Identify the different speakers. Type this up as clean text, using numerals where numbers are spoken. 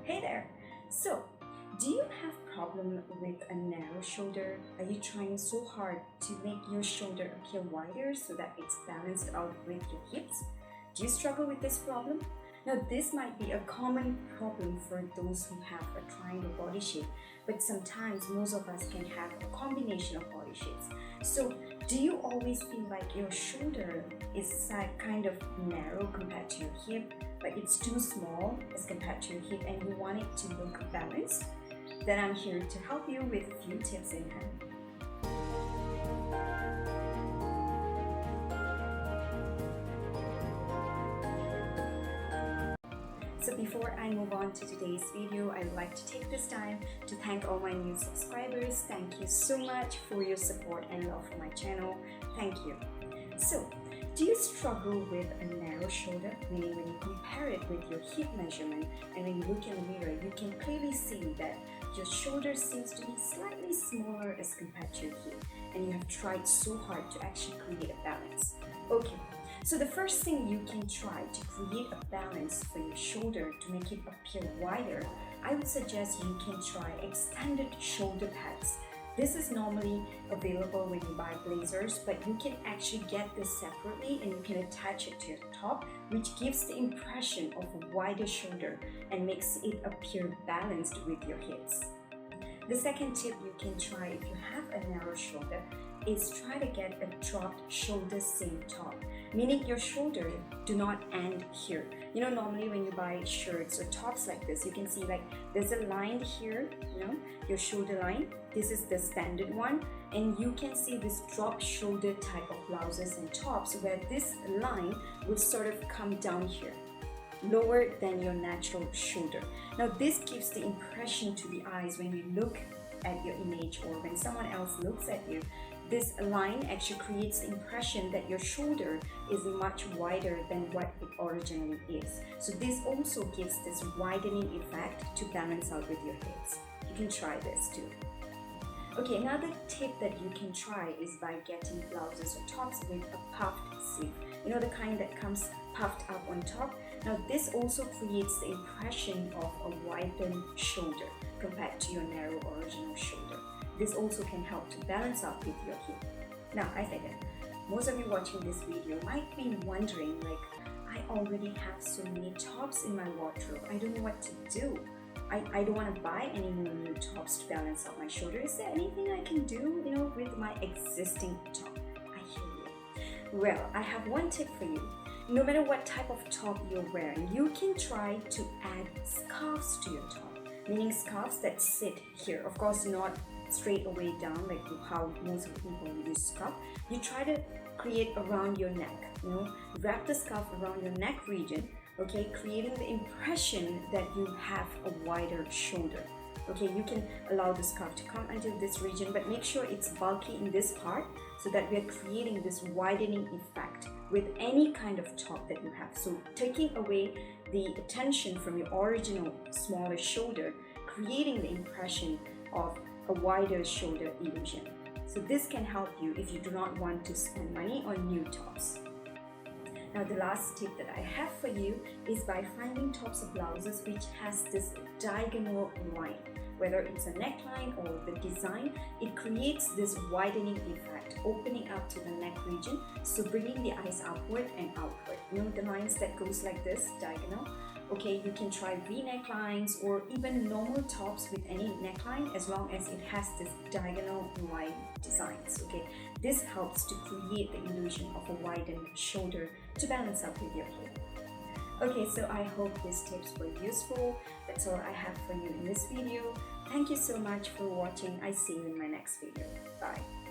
Speaker 1: Hey there! So, do you have problem with a narrow shoulder? Are you trying so hard to make your shoulder appear wider so that it's balanced out with your hips? Do you struggle with this problem? Now, this might be a common problem for those who have a triangle body shape, but sometimes most of us can have a combination of body shapes. So, do you always feel like your shoulder is kind of narrow compared to your hip, but it's too small as compared to your hip and you want it to look balanced? Then I'm here to help you with a few tips in hand. So before I move on to today's video, I'd like to take this time to thank all my new subscribers. Thank you so much for your support and love for my channel. Thank you. So, do you struggle with a narrow shoulder? Meaning when you compare it with your hip measurement and when you look in the mirror, you can clearly see that your shoulder seems to be slightly smaller as compared to your hip, and you have tried so hard to actually create a balance. Okay. So the first thing you can try to create a balance for your shoulder to make it appear wider, I would suggest you can try extended shoulder pads. This is normally available when you buy blazers, but you can actually get this separately and you can attach it to your top, which gives the impression of a wider shoulder and makes it appear balanced with your hips. The second tip you can try if you have a narrow shoulder is try to get a dropped shoulder seam top, meaning your shoulder do not end here. You know, normally when you buy shirts or tops like this, you can see like there's a line here, your shoulder line. This is the standard one, and you can see this drop shoulder type of blouses and tops where this line will sort of come down here, lower than your natural shoulder. Now this gives the impression to the eyes when you look at your image or when someone else looks at you. This line actually creates the impression that your shoulder is much wider than what it originally is. So this also gives this widening effect to balance out with your hips. You can try this too. Okay, another tip that you can try is by getting blouses or tops with a puffed sleeve. You know, the kind that comes puffed up on top. Now this also creates the impression of a widened shoulder compared to your narrow original shoulder. This also can help to balance out with your hip. Now, I figured most of you watching this video might be wondering, like, I already have so many tops in my wardrobe. I don't know what to do. I don't want to buy any more new tops to balance out my shoulder. Is there anything I can do, with my existing top? I hear you. Well, I have one tip for you. No matter what type of top you're wearing, you can try to add scarves to your top. Meaning scarves that sit here. Of course, not straight away down like how most of the people use scarf. You try to create around your neck, wrap the scarf around your neck region, okay, creating the impression that you have a wider shoulder. Okay, you can allow the scarf to come until this region, but make sure it's bulky in this part so that we're creating this widening effect with any kind of top that you have. So taking away the attention from your original smaller shoulder, creating the impression of a wider shoulder illusion. So this can help you if you do not want to spend money on new tops. Now the last tip that I have for you is by finding tops or blouses which has this diagonal line. Whether it's a neckline or the design, it creates this widening effect, opening up to the neck region, so bringing the eyes upward and outward. The lines that goes like this, diagonal. Okay, you can try V-neck lines or even normal tops with any neckline as long as it has this diagonal line designs. Okay, this helps to create the illusion of a widened shoulder to balance up with your hip. Okay, so I hope these tips were useful. That's all I have for you in this video. Thank you so much for watching. I see you in my next video. Bye.